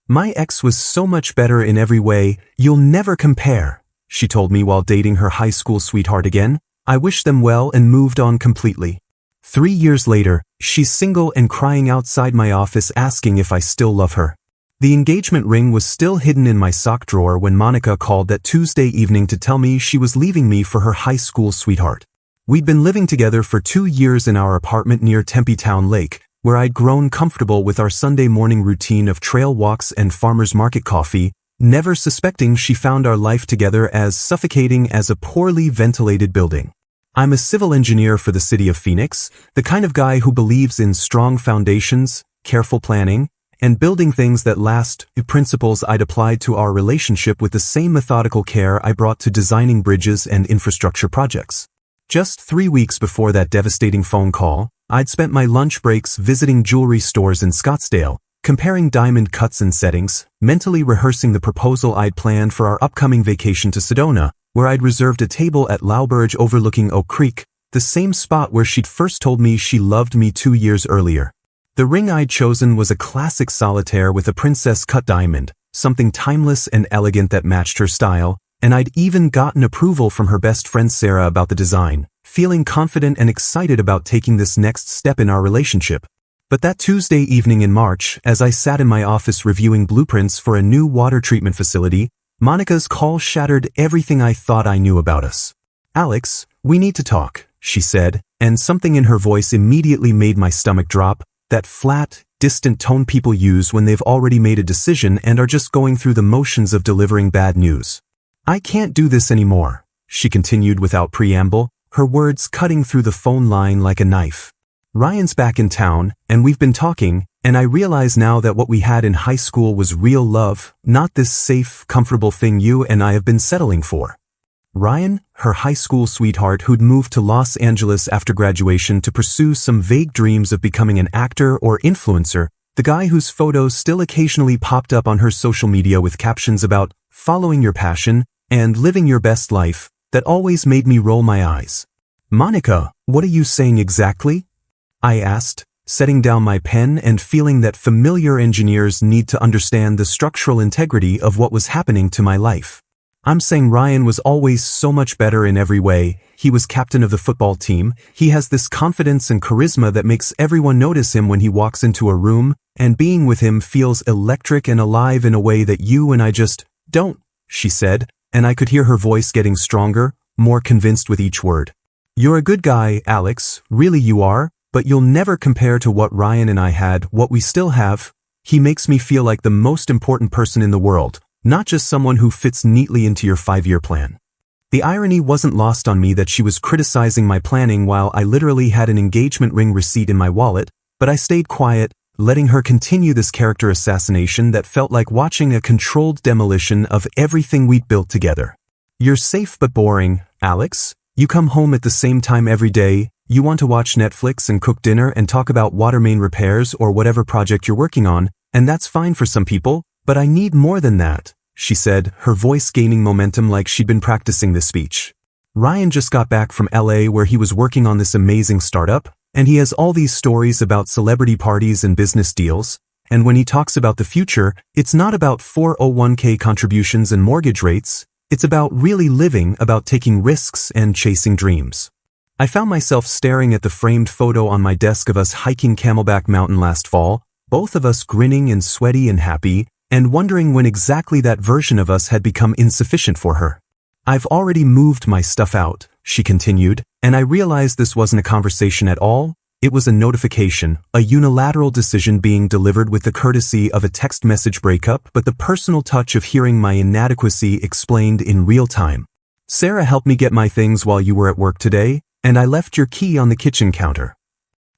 My ex was so much better in every way, you'll never compare, she told me while dating her high school sweetheart again. I wished them well and moved on completely. 3 years later, she's single and crying outside my office asking if I still love her. The engagement ring was still hidden in my sock drawer when Monica called that Tuesday evening to tell me she was leaving me for her high school sweetheart. We'd been living together for 2 years in our apartment near Tempe Town Lake, where I'd grown comfortable with our Sunday morning routine of trail walks and farmers market coffee, never suspecting she found our life together as suffocating as a poorly ventilated building. I'm a civil engineer for the city of Phoenix, the kind of guy who believes in strong foundations, careful planning, and building things that last, principles I'd applied to our relationship with the same methodical care I brought to designing bridges and infrastructure projects. Just 3 weeks before that devastating phone call, I'd spent my lunch breaks visiting jewelry stores in Scottsdale, comparing diamond cuts and settings, mentally rehearsing the proposal I'd planned for our upcoming vacation to Sedona, where I'd reserved a table at Lauberge overlooking Oak Creek, the same spot where she'd first told me she loved me 2 years earlier. The ring I'd chosen was a classic solitaire with a princess-cut diamond, something timeless and elegant that matched her style, and I'd even gotten approval from her best friend Sarah about the design, feeling confident and excited about taking this next step in our relationship. But that Tuesday evening in March, as I sat in my office reviewing blueprints for a new water treatment facility, Monica's call shattered everything I thought I knew about us. "Alex, we need to talk," she said, and something in her voice immediately made my stomach drop, that flat, distant tone people use when they've already made a decision and are just going through the motions of delivering bad news. "I can't do this anymore," she continued without preamble, her words cutting through the phone line like a knife. "Ryan's back in town, and we've been talking, and I realize now that what we had in high school was real love, not this safe, comfortable thing you and I have been settling for." Ryan, her high school sweetheart who'd moved to Los Angeles after graduation to pursue some vague dreams of becoming an actor or influencer, the guy whose photos still occasionally popped up on her social media with captions about following your passion and living your best life, that always made me roll my eyes. "Monica, what are you saying exactly?" I asked, setting down my pen and feeling that familiar engineers need to understand the structural integrity of what was happening to my life. "I'm saying Ryan was always so much better in every way. He was captain of the football team. He has this confidence and charisma that makes everyone notice him when he walks into a room, and being with him feels electric and alive in a way that you and I just don't," she said, and I could hear her voice getting stronger, more convinced with each word. "You're a good guy, Alex, really you are, but you'll never compare to what Ryan and I had, what we still have. He makes me feel like the most important person in the world, not just someone who fits neatly into your 5-year plan." The irony wasn't lost on me that she was criticizing my planning while I literally had an engagement ring receipt in my wallet, but I stayed quiet, letting her continue this character assassination that felt like watching a controlled demolition of everything we'd built together. "You're safe but boring, Alex. You come home at the same time every day, you want to watch Netflix and cook dinner and talk about water main repairs or whatever project you're working on, and that's fine for some people, but I need more than that," she said, her voice gaining momentum like she'd been practicing this speech. "Ryan just got back from LA where he was working on this amazing startup, and he has all these stories about celebrity parties and business deals, and when he talks about the future, it's not about 401k contributions and mortgage rates, it's about really living, about taking risks and chasing dreams." I found myself staring at the framed photo on my desk of us hiking Camelback Mountain last fall, both of us grinning and sweaty and happy, and wondering when exactly that version of us had become insufficient for her. "I've already moved my stuff out," she continued, and I realized this wasn't a conversation at all. It was a notification, a unilateral decision being delivered with the courtesy of a text message breakup, but the personal touch of hearing my inadequacy explained in real time. "Sarah helped me get my things while you were at work today, and I left your key on the kitchen counter."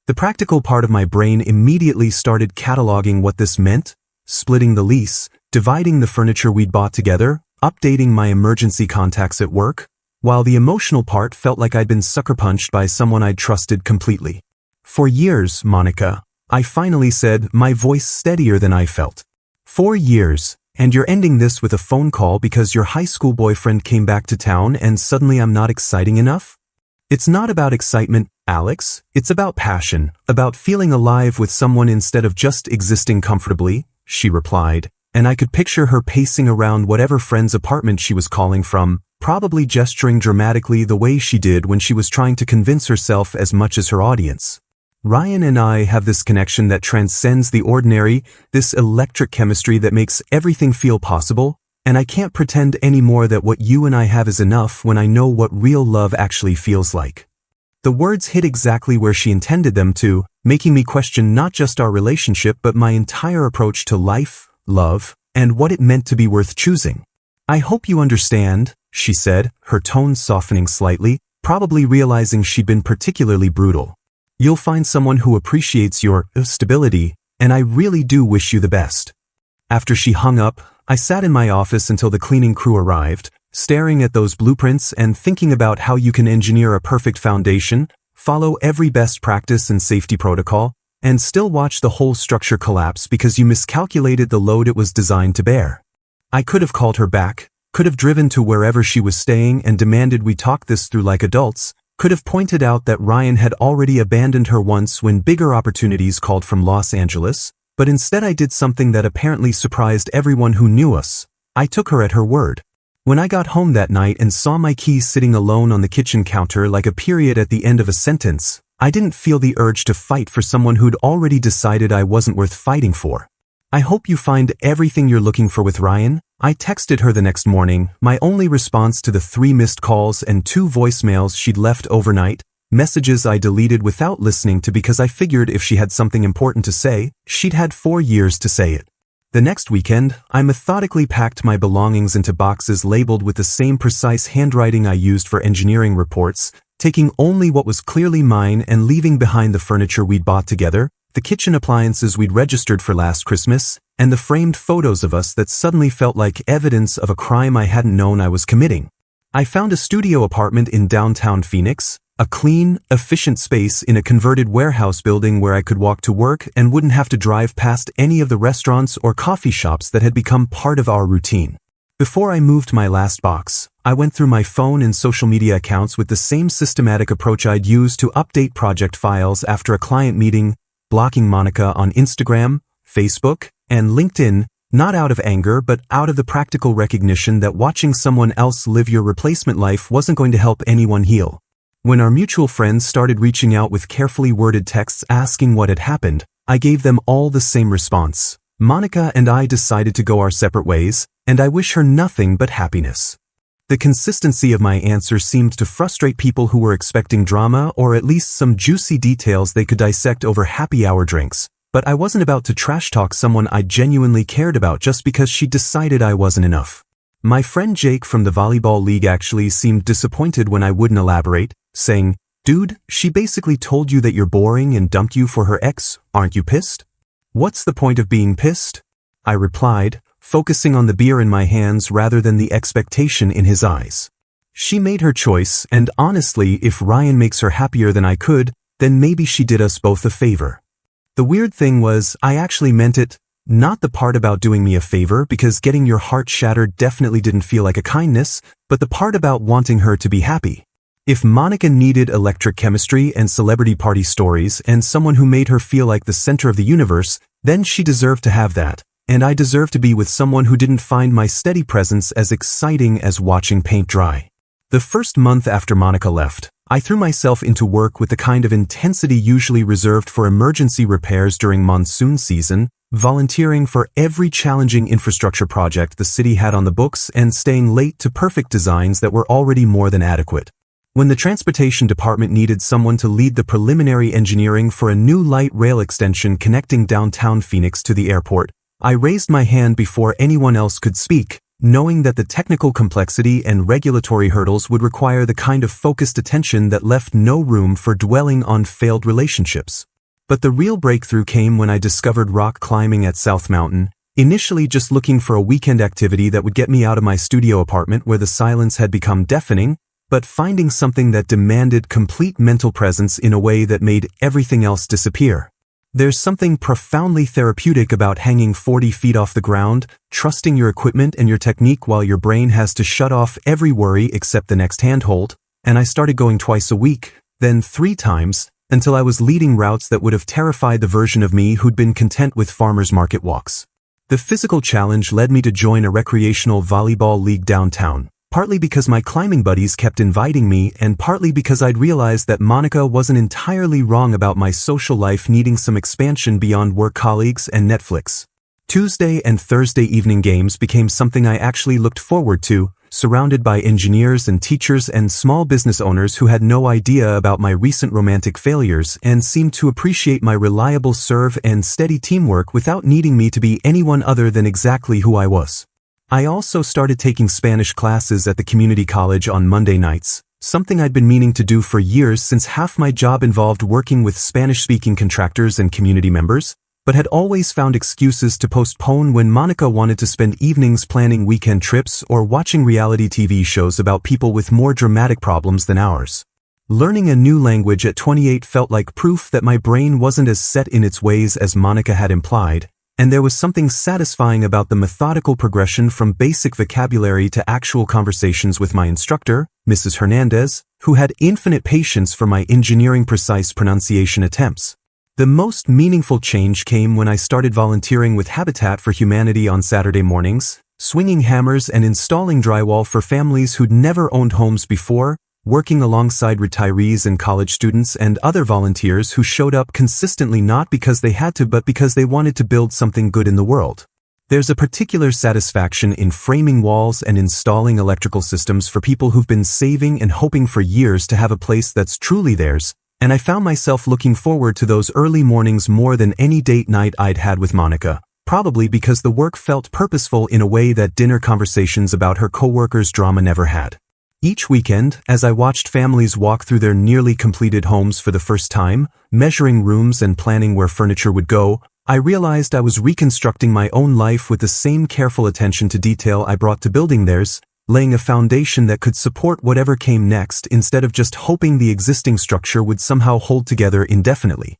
The practical part of my brain immediately started cataloging what this meant, splitting the lease, dividing the furniture we'd bought together, updating my emergency contacts at work, while the emotional part felt like I'd been sucker punched by someone I'd trusted completely. "For years, Monica," I finally said, my voice steadier than I felt. "4 years, and you're ending this with a phone call because your high school boyfriend came back to town and suddenly I'm not exciting enough?" "It's not about excitement, Alex. It's about passion, about feeling alive with someone instead of just existing comfortably," she replied, and I could picture her pacing around whatever friend's apartment she was calling from, probably gesturing dramatically the way she did when she was trying to convince herself as much as her audience. Ryan and I have this connection that transcends the ordinary, this electric chemistry that makes everything feel possible, and I can't pretend anymore that what you and I have is enough when I know what real love actually feels like. The words hit exactly where she intended them to, making me question not just our relationship but my entire approach to life, love, and what it meant to be worth choosing. I hope you understand, she said, her tone softening slightly, probably realizing she'd been particularly brutal. You'll find someone who appreciates your stability, and I really do wish you the best. After she hung up, I sat in my office until the cleaning crew arrived, staring at those blueprints and thinking about how you can engineer a perfect foundation, follow every best practice and safety protocol, and still watch the whole structure collapse because you miscalculated the load it was designed to bear. I could have called her back, could have driven to wherever she was staying and demanded we talk this through like adults, could have pointed out that Ryan had already abandoned her once when bigger opportunities called from Los Angeles, but instead I did something that apparently surprised everyone who knew us. I took her at her word. When I got home that night and saw my keys sitting alone on the kitchen counter like a period at the end of a sentence, I didn't feel the urge to fight for someone who'd already decided I wasn't worth fighting for. I hope you find everything you're looking for with Ryan. I texted her the next morning, my only response to the 3 missed calls and 2 voicemails she'd left overnight, messages I deleted without listening to because I figured if she had something important to say, she'd had 4 years to say it. The next weekend, I methodically packed my belongings into boxes labeled with the same precise handwriting I used for engineering reports, taking only what was clearly mine and leaving behind the furniture we'd bought together, the kitchen appliances we'd registered for last Christmas, and the framed photos of us that suddenly felt like evidence of a crime I hadn't known I was committing. I found a studio apartment in downtown Phoenix, a clean, efficient space in a converted warehouse building where I could walk to work and wouldn't have to drive past any of the restaurants or coffee shops that had become part of our routine. Before I moved my last box, I went through my phone and social media accounts with the same systematic approach I'd used to update project files after a client meeting, blocking Monica on Instagram, Facebook, and LinkedIn, not out of anger but out of the practical recognition that watching someone else live your replacement life wasn't going to help anyone heal. When our mutual friends started reaching out with carefully worded texts asking what had happened, I gave them all the same response. Monica and I decided to go our separate ways, and I wish her nothing but happiness. The consistency of my answer seemed to frustrate people who were expecting drama or at least some juicy details they could dissect over happy hour drinks, but I wasn't about to trash talk someone I genuinely cared about just because she decided I wasn't enough. My friend Jake from the volleyball league actually seemed disappointed when I wouldn't elaborate, saying, "Dude, she basically told you that you're boring and dumped you for her ex, aren't you pissed?" "What's the point of being pissed?" I replied, focusing on the beer in my hands rather than the expectation in his eyes. She made her choice, and honestly, if Ryan makes her happier than I could, then maybe she did us both a favor. The weird thing was, I actually meant it, not the part about doing me a favor because getting your heart shattered definitely didn't feel like a kindness, but the part about wanting her to be happy. If Monica needed electric chemistry and celebrity party stories and someone who made her feel like the center of the universe, then she deserved to have that. And I deserve to be with someone who didn't find my steady presence as exciting as watching paint dry. The first month after Monica left, I threw myself into work with the kind of intensity usually reserved for emergency repairs during monsoon season, volunteering for every challenging infrastructure project the city had on the books and staying late to perfect designs that were already more than adequate. When the transportation department needed someone to lead the preliminary engineering for a new light rail extension connecting downtown Phoenix to the airport, I raised my hand before anyone else could speak, knowing that the technical complexity and regulatory hurdles would require the kind of focused attention that left no room for dwelling on failed relationships. But the real breakthrough came when I discovered rock climbing at South Mountain, initially just looking for a weekend activity that would get me out of my studio apartment where the silence had become deafening, but finding something that demanded complete mental presence in a way that made everything else disappear. There's something profoundly therapeutic about hanging 40 feet off the ground, trusting your equipment and your technique while your brain has to shut off every worry except the next handhold, and I started going twice a week, then 3 times, until I was leading routes that would have terrified the version of me who'd been content with farmers market walks. The physical challenge led me to join a recreational volleyball league downtown, partly because my climbing buddies kept inviting me and partly because I'd realized that Monica wasn't entirely wrong about my social life needing some expansion beyond work colleagues and Netflix. Tuesday and Thursday evening games became something I actually looked forward to, surrounded by engineers and teachers and small business owners who had no idea about my recent romantic failures and seemed to appreciate my reliable serve and steady teamwork without needing me to be anyone other than exactly who I was. I also started taking Spanish classes at the community college on Monday nights, something I'd been meaning to do for years since half my job involved working with Spanish-speaking contractors and community members, but had always found excuses to postpone when Monica wanted to spend evenings planning weekend trips or watching reality TV shows about people with more dramatic problems than ours. Learning a new language at 28 felt like proof that my brain wasn't as set in its ways as Monica had implied, and there was something satisfying about the methodical progression from basic vocabulary to actual conversations with my instructor, Mrs. Hernandez, who had infinite patience for my engineering-precise pronunciation attempts. The most meaningful change came when I started volunteering with Habitat for Humanity on Saturday mornings, swinging hammers and installing drywall for families who'd never owned homes before, working alongside retirees and college students and other volunteers who showed up consistently not because they had to but because they wanted to build something good in the world. There's a particular satisfaction in framing walls and installing electrical systems for people who've been saving and hoping for years to have a place that's truly theirs, and I found myself looking forward to those early mornings more than any date night I'd had with Monica, probably because the work felt purposeful in a way that dinner conversations about her coworkers' drama never had. Each weekend, as I watched families walk through their nearly completed homes for the first time, measuring rooms and planning where furniture would go, I realized I was reconstructing my own life with the same careful attention to detail I brought to building theirs, laying a foundation that could support whatever came next instead of just hoping the existing structure would somehow hold together indefinitely.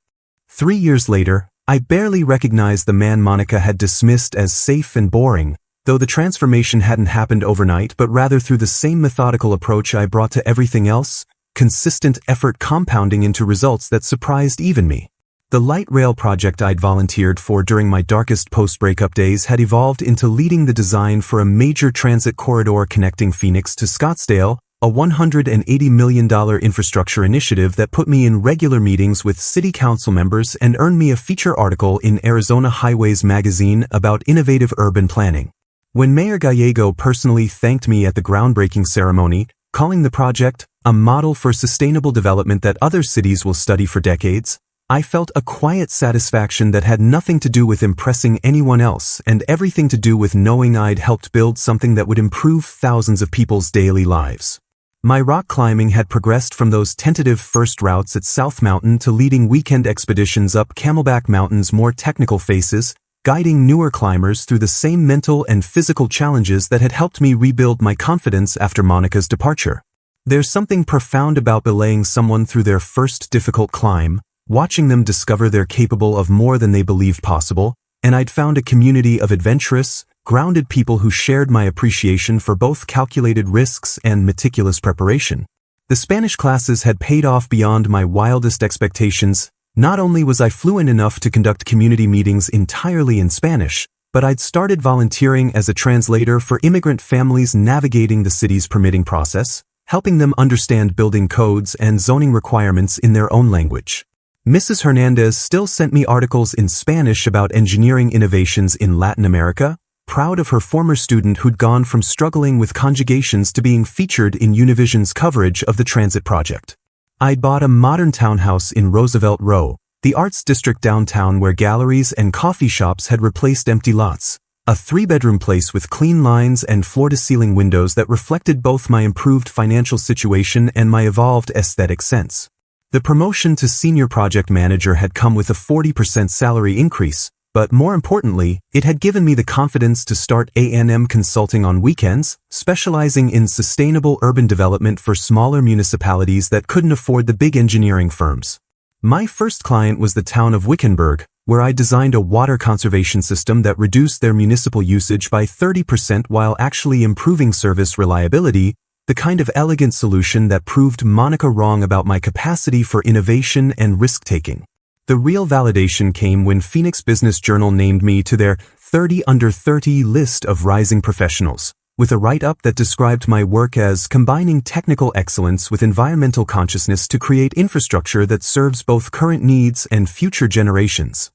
3 years later, I barely recognized the man Monica had dismissed as safe and boring, though the transformation hadn't happened overnight but rather through the same methodical approach I brought to everything else, consistent effort compounding into results that surprised even me. The light rail project I'd volunteered for during my darkest post-breakup days had evolved into leading the design for a major transit corridor connecting Phoenix to Scottsdale, a $180 million infrastructure initiative that put me in regular meetings with city council members and earned me a feature article in Arizona Highways magazine about innovative urban planning. When Mayor Gallego personally thanked me at the groundbreaking ceremony, calling the project a model for sustainable development that other cities will study for decades, I felt a quiet satisfaction that had nothing to do with impressing anyone else and everything to do with knowing I'd helped build something that would improve thousands of people's daily lives. My rock climbing had progressed from those tentative first routes at South Mountain to leading weekend expeditions up Camelback Mountain's more technical faces, guiding newer climbers through the same mental and physical challenges that had helped me rebuild my confidence after Monica's departure. There's something profound about belaying someone through their first difficult climb, watching them discover they're capable of more than they believed possible, and I'd found a community of adventurous, grounded people who shared my appreciation for both calculated risks and meticulous preparation. The Spanish classes had paid off beyond my wildest expectations. Not only was I fluent enough to conduct community meetings entirely in Spanish, but I'd started volunteering as a translator for immigrant families navigating the city's permitting process, helping them understand building codes and zoning requirements in their own language. Mrs. Hernandez still sent me articles in Spanish about engineering innovations in Latin America, proud of her former student who'd gone from struggling with conjugations to being featured in Univision's coverage of the transit project. I'd bought a modern townhouse in Roosevelt Row, the arts district downtown where galleries and coffee shops had replaced empty lots, a 3-bedroom place with clean lines and floor-to-ceiling windows that reflected both my improved financial situation and my evolved aesthetic sense. The promotion to senior project manager had come with a 40% salary increase, but more importantly, it had given me the confidence to start A&M Consulting on weekends, specializing in sustainable urban development for smaller municipalities that couldn't afford the big engineering firms. My first client was the town of Wickenburg, where I designed a water conservation system that reduced their municipal usage by 30% while actually improving service reliability, the kind of elegant solution that proved Monica wrong about my capacity for innovation and risk-taking. The real validation came when Phoenix Business Journal named me to their 30 under 30 list of rising professionals, with a write-up that described my work as combining technical excellence with environmental consciousness to create infrastructure that serves both current needs and future generations.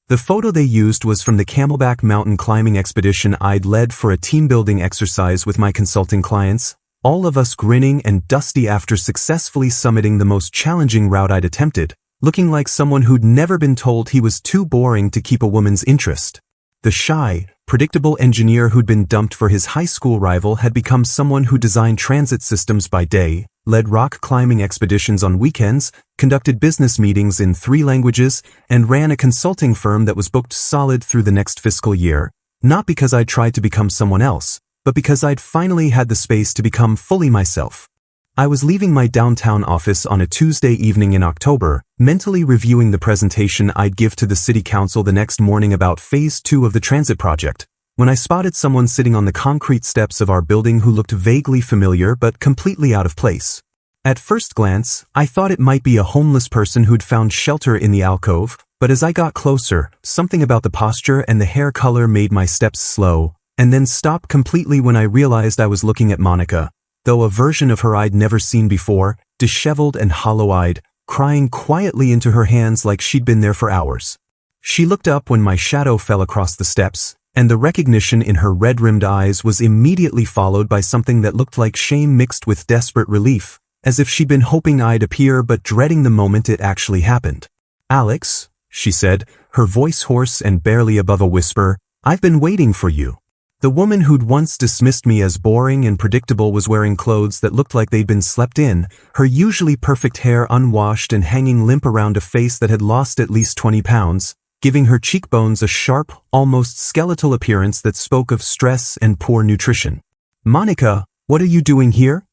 The photo they used was from the Camelback mountain climbing expedition I'd led for a team-building exercise with my consulting clients, all of us grinning and dusty after successfully summiting the most challenging route I'd attempted, looking like someone who'd never been told he was too boring to keep a woman's interest. The shy, predictable engineer who'd been dumped for his high school rival had become someone who designed transit systems by day, led rock climbing expeditions on weekends, conducted business meetings in 3 languages, and ran a consulting firm that was booked solid through the next fiscal year, not because I'd tried to become someone else, but because I'd finally had the space to become fully myself. I was leaving my downtown office on a Tuesday evening in October, mentally reviewing the presentation I'd give to the city council the next morning about Phase 2 of the transit project, when I spotted someone sitting on the concrete steps of our building who looked vaguely familiar but completely out of place. At first glance, I thought it might be a homeless person who'd found shelter in the alcove, but as I got closer, something about the posture and the hair color made my steps slow, and then stop completely when I realized I was looking at Monica, though a version of her I'd never seen before, disheveled and hollow-eyed, crying quietly into her hands like she'd been there for hours. She looked up when my shadow fell across the steps, and the recognition in her red-rimmed eyes was immediately followed by something that looked like shame mixed with desperate relief, as if she'd been hoping I'd appear but dreading the moment it actually happened. "Alex," she said, her voice hoarse and barely above a whisper, "I've been waiting for you." The woman who'd once dismissed me as boring and predictable was wearing clothes that looked like they'd been slept in, her usually perfect hair unwashed and hanging limp around a face that had lost at least 20 pounds, giving her cheekbones a sharp, almost skeletal appearance that spoke of stress and poor nutrition. "Monica, what are you doing here?"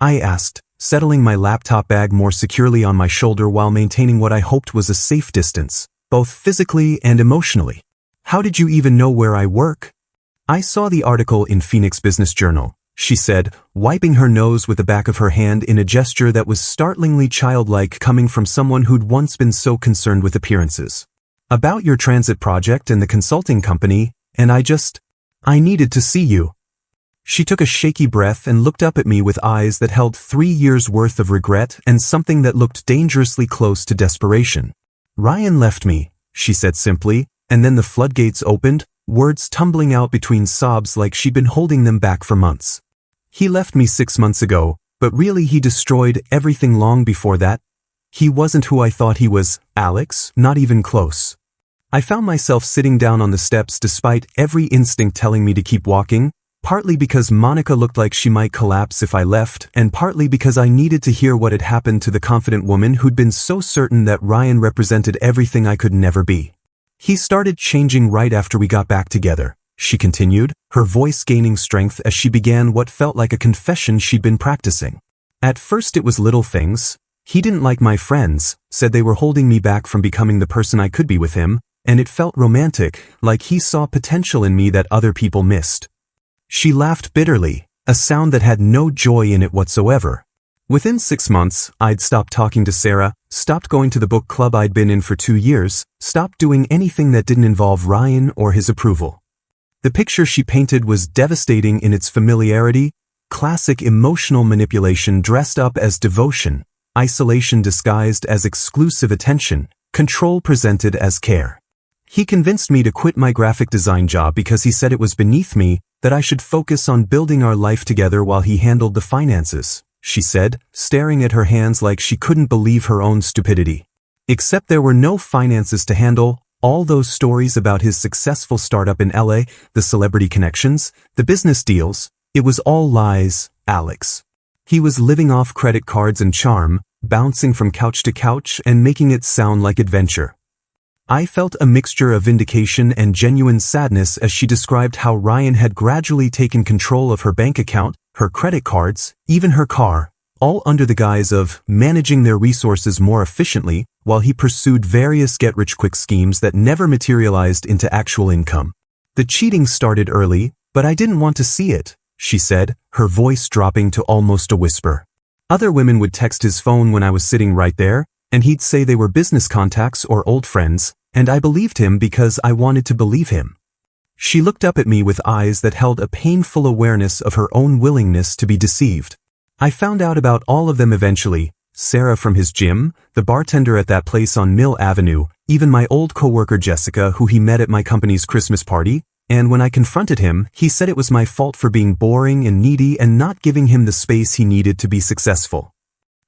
I asked, settling my laptop bag more securely on my shoulder while maintaining what I hoped was a safe distance, both physically and emotionally. "How did you even know where I work?" "I saw the article in Phoenix Business Journal," she said, wiping her nose with the back of her hand in a gesture that was startlingly childlike coming from someone who'd once been so concerned with appearances. "About your transit project and the consulting company, and I needed to see you." She took a shaky breath and looked up at me with eyes that held 3 years' worth of regret and something that looked dangerously close to desperation. "Ryan left me," she said simply, and then the floodgates opened, words tumbling out between sobs like she'd been holding them back for months. "He left me 6 months ago, but really he destroyed everything long before that. He wasn't who I thought he was, Alex, not even close." I found myself sitting down on the steps despite every instinct telling me to keep walking, partly because Monica looked like she might collapse if I left, and partly because I needed to hear what had happened to the confident woman who'd been so certain that Ryan represented everything I could never be. "He started changing right after we got back together," she continued, her voice gaining strength as she began what felt like a confession she'd been practicing. "At first it was little things. He didn't like my friends, said they were holding me back from becoming the person I could be with him, and it felt romantic, like he saw potential in me that other people missed." She laughed bitterly, a sound that had no joy in it whatsoever. "Within 6 months, I'd stopped talking to Sarah, stopped going to the book club I'd been in for 2 years, stopped doing anything that didn't involve Ryan or his approval." The picture she painted was devastating in its familiarity, classic emotional manipulation dressed up as devotion, isolation disguised as exclusive attention, control presented as care. "He convinced me to quit my graphic design job because he said it was beneath me, that I should focus on building our life together while he handled the finances," she said, staring at her hands like she couldn't believe her own stupidity. "Except there were no finances to handle, all those stories about his successful startup in LA, the celebrity connections, the business deals, it was all lies, Alex. He was living off credit cards and charm, bouncing from couch to couch and making it sound like adventure." I felt a mixture of vindication and genuine sadness as she described how Ryan had gradually taken control of her bank account, her credit cards, even her car, all under the guise of managing their resources more efficiently, while he pursued various get-rich-quick schemes that never materialized into actual income. "The cheating started early, but I didn't want to see it," she said, her voice dropping to almost a whisper. "Other women would text his phone when I was sitting right there, and he'd say they were business contacts or old friends, and I believed him because I wanted to believe him. She looked up at me with eyes that held a painful awareness of her own willingness to be deceived. I found out about all of them eventually. Sarah from his gym, the bartender at that place on Mill Avenue, even my old coworker Jessica who he met at my company's Christmas party, and when I confronted him, he said it was my fault for being boring and needy and not giving him the space he needed to be successful.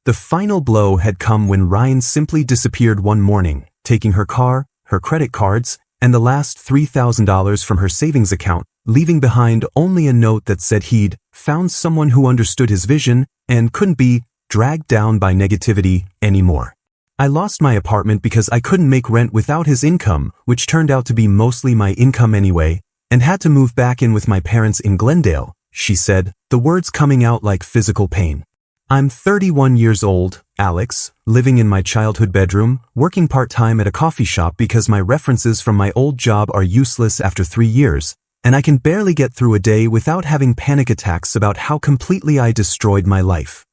The final blow had come when Ryan simply disappeared one morning, taking her car, her credit cards, and the last $3,000 from her savings account, leaving behind only a note that said he'd found someone who understood his vision and couldn't be dragged down by negativity anymore. I lost my apartment because I couldn't make rent without his income, which turned out to be mostly my income anyway, and had to move back in with my parents in Glendale, she said, the words coming out like physical pain. I'm 31 years old, Alex, living in my childhood bedroom, working part-time at a coffee shop because my references from my old job are useless after 3 years, and I can barely get through a day without having panic attacks about how completely I destroyed my life.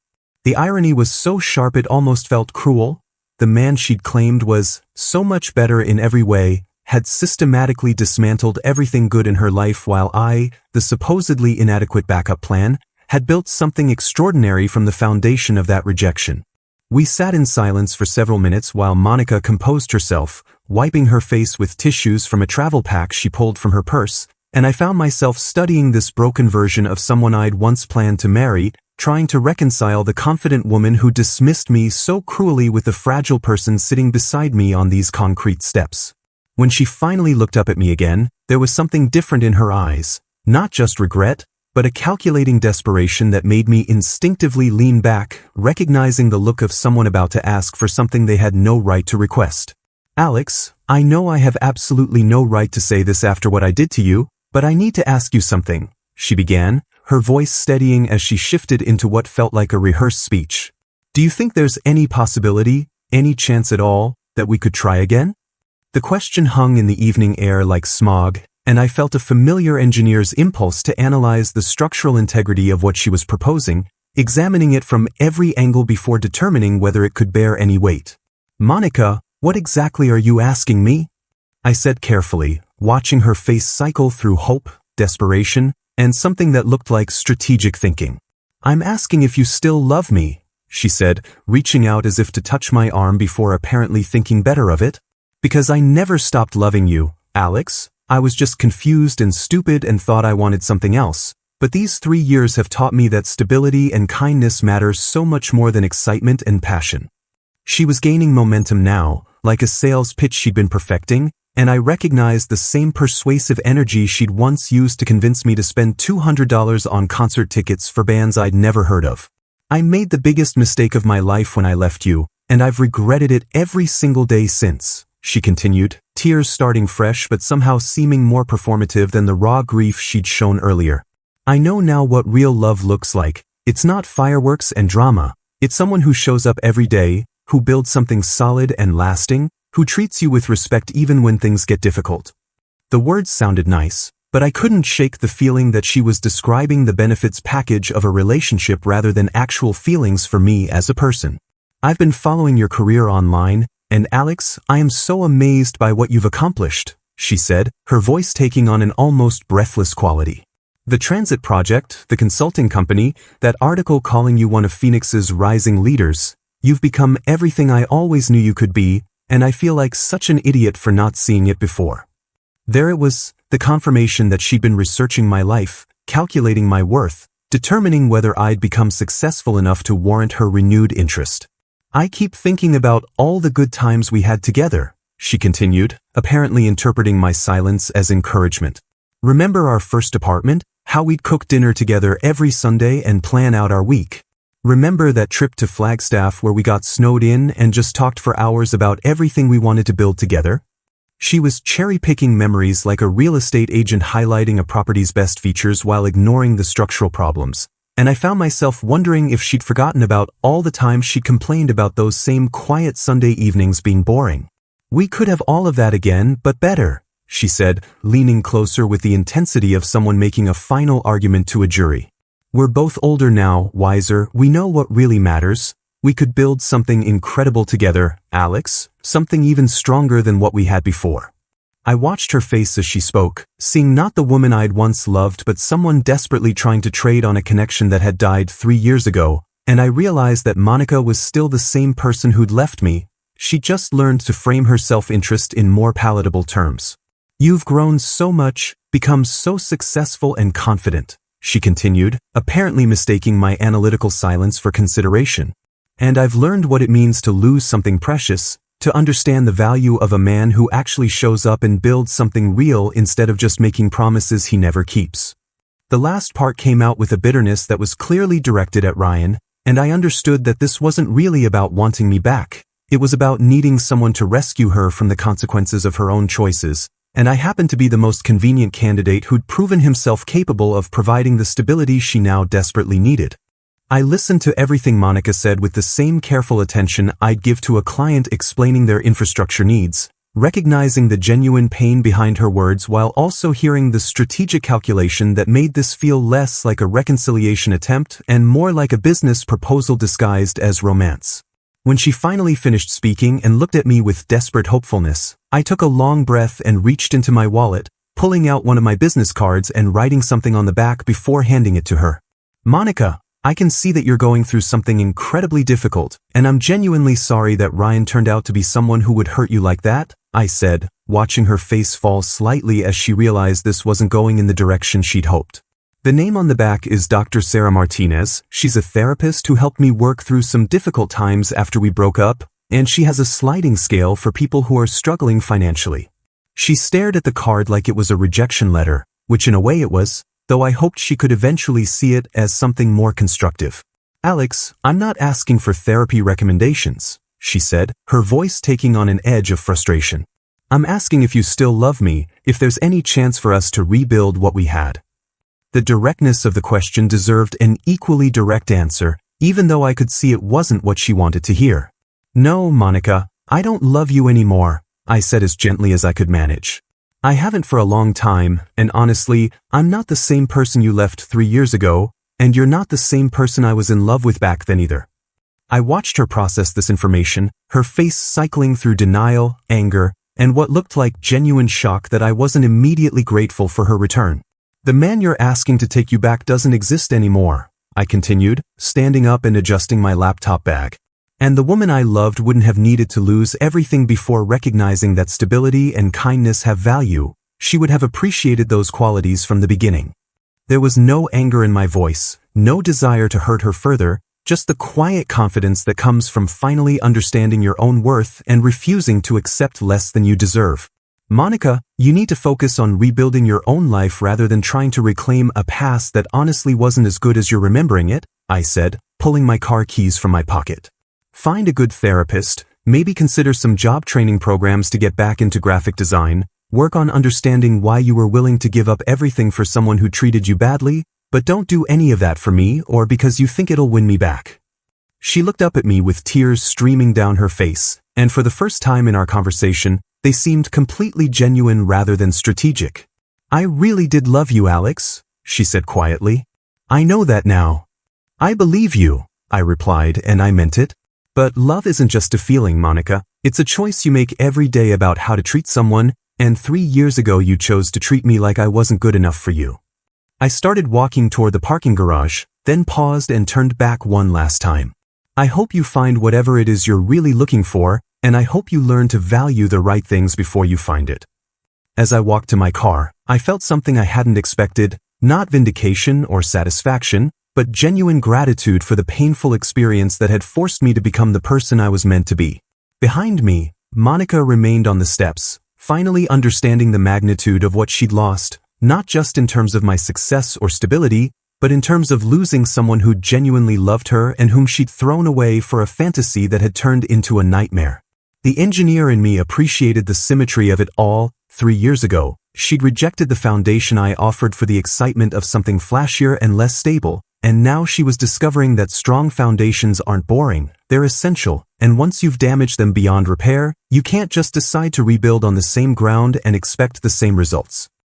The irony was so sharp it almost felt cruel. The man she'd claimed was so much better in every way had systematically dismantled everything good in her life while I, the supposedly inadequate backup plan, had built something extraordinary from the foundation of that rejection. We sat in silence for several minutes while Monica composed herself, wiping her face with tissues from a travel pack she pulled from her purse, and I found myself studying this broken version of someone I'd once planned to marry, trying to reconcile the confident woman who dismissed me so cruelly with the fragile person sitting beside me on these concrete steps. When she finally looked up at me again, there was something different in her eyes, not just regret, but a calculating desperation that made me instinctively lean back, recognizing the look of someone about to ask for something they had no right to request. Alex, I know I have absolutely no right to say this after what I did to you, but I need to ask you something, she began, her voice steadying as she shifted into what felt like a rehearsed speech. Do you think there's any possibility, any chance at all, that we could try again? The question hung in the evening air like smog, and I felt a familiar engineer's impulse to analyze the structural integrity of what she was proposing, examining it from every angle before determining whether it could bear any weight. Monica, what exactly are you asking me? I said carefully, watching her face cycle through hope, desperation, and something that looked like strategic thinking. I'm asking if you still love me, she said, reaching out as if to touch my arm before apparently thinking better of it. Because I never stopped loving you, Alex. I was just confused and stupid and thought I wanted something else, but these 3 years have taught me that stability and kindness matters so much more than excitement and passion. She was gaining momentum now, like a sales pitch she'd been perfecting, and I recognized the same persuasive energy she'd once used to convince me to spend $200 on concert tickets for bands I'd never heard of. I made the biggest mistake of my life when I left you, and I've regretted it every single day since, she continued, tears starting fresh but somehow seeming more performative than the raw grief she'd shown earlier. I know now what real love looks like. It's not fireworks and drama. It's someone who shows up every day, who builds something solid and lasting, who treats you with respect even when things get difficult. The words sounded nice, but I couldn't shake the feeling that she was describing the benefits package of a relationship rather than actual feelings for me as a person. I've been following your career online, and Alex, I am so amazed by what you've accomplished, she said, her voice taking on an almost breathless quality. The transit project, the consulting company, that article calling you one of Phoenix's rising leaders, you've become everything I always knew you could be, and I feel like such an idiot for not seeing it before. There it was, the confirmation that she'd been researching my life, calculating my worth, determining whether I'd become successful enough to warrant her renewed interest. I keep thinking about all the good times we had together, she continued, apparently interpreting my silence as encouragement. Remember our first apartment? How we'd cook dinner together every Sunday and plan out our week. Remember that trip to Flagstaff where we got snowed in and just talked for hours about everything we wanted to build together? She was cherry-picking memories like a real estate agent highlighting a property's best features while ignoring the structural problems. And I found myself wondering if she'd forgotten about all the time she'd complained about those same quiet Sunday evenings being boring. We could have all of that again, but better, she said, leaning closer with the intensity of someone making a final argument to a jury. We're both older now, wiser, we know what really matters. We could build something incredible together, Alex, something even stronger than what we had before. I watched her face as she spoke, seeing not the woman I'd once loved but someone desperately trying to trade on a connection that had died 3 years ago, and I realized that Monica was still the same person who'd left me. She just learned to frame her self-interest in more palatable terms. "You've grown so much, become so successful and confident," she continued, apparently mistaking my analytical silence for consideration. "And I've learned what it means to lose something precious, to understand the value of a man who actually shows up and builds something real instead of just making promises he never keeps." The last part came out with a bitterness that was clearly directed at Ryan, and I understood that this wasn't really about wanting me back. It was about needing someone to rescue her from the consequences of her own choices, and I happened to be the most convenient candidate who'd proven himself capable of providing the stability she now desperately needed. I listened to everything Monica said with the same careful attention I'd give to a client explaining their infrastructure needs, recognizing the genuine pain behind her words while also hearing the strategic calculation that made this feel less like a reconciliation attempt and more like a business proposal disguised as romance. When she finally finished speaking and looked at me with desperate hopefulness, I took a long breath and reached into my wallet, pulling out one of my business cards and writing something on the back before handing it to her. "Monica, I can see that you're going through something incredibly difficult, and I'm genuinely sorry that Ryan turned out to be someone who would hurt you like that," I said, watching her face fall slightly as she realized this wasn't going in the direction she'd hoped. The name on the back is Dr. Sarah Martinez. She's a therapist who helped me work through some difficult times after we broke up, and she has a sliding scale for people who are struggling financially. She stared at the card like it was a rejection letter, which in a way it was, though I hoped she could eventually see it as something more constructive. "Alex, I'm not asking for therapy recommendations," she said, her voice taking on an edge of frustration. "I'm asking if you still love me, if there's any chance for us to rebuild what we had." The directness of the question deserved an equally direct answer, even though I could see it wasn't what she wanted to hear. "No, Monica, I don't love you anymore," I said as gently as I could manage. "I haven't for a long time, and honestly, I'm not the same person you left 3 years ago, and you're not the same person I was in love with back then either." I watched her process this information, her face cycling through denial, anger, and what looked like genuine shock that I wasn't immediately grateful for her return. "The man you're asking to take you back doesn't exist anymore," I continued, standing up and adjusting my laptop bag. "And the woman I loved wouldn't have needed to lose everything before recognizing that stability and kindness have value. She would have appreciated those qualities from the beginning." There was no anger in my voice, no desire to hurt her further, just the quiet confidence that comes from finally understanding your own worth and refusing to accept less than you deserve. "Monica, you need to focus on rebuilding your own life rather than trying to reclaim a past that honestly wasn't as good as you're remembering it," I said, pulling my car keys from my pocket. "Find a good therapist, maybe consider some job training programs to get back into graphic design, work on understanding why you were willing to give up everything for someone who treated you badly, but don't do any of that for me or because you think it'll win me back." She looked up at me with tears streaming down her face, and for the first time in our conversation, they seemed completely genuine rather than strategic. "I really did love you, Alex," she said quietly. "I know that now." "I believe you," I replied, and I meant it. "But love isn't just a feeling, Monica. It's a choice you make every day about how to treat someone, and 3 years ago you chose to treat me like I wasn't good enough for you." I started walking toward the parking garage, then paused and turned back one last time. "I hope you find whatever it is you're really looking for, and I hope you learn to value the right things before you find it." As I walked to my car, I felt something I hadn't expected, not vindication or satisfaction, but genuine gratitude for the painful experience that had forced me to become the person I was meant to be. Behind me, Monica remained on the steps, finally understanding the magnitude of what she'd lost, not just in terms of my success or stability, but in terms of losing someone who genuinely loved her and whom she'd thrown away for a fantasy that had turned into a nightmare. The engineer in me appreciated the symmetry of it all. 3 years ago, she'd rejected the foundation I offered for the excitement of something flashier and less stable, and now she was discovering that strong foundations aren't boring, they're essential, and once you've damaged them beyond repair, you can't just decide to rebuild on the same ground and expect the same results.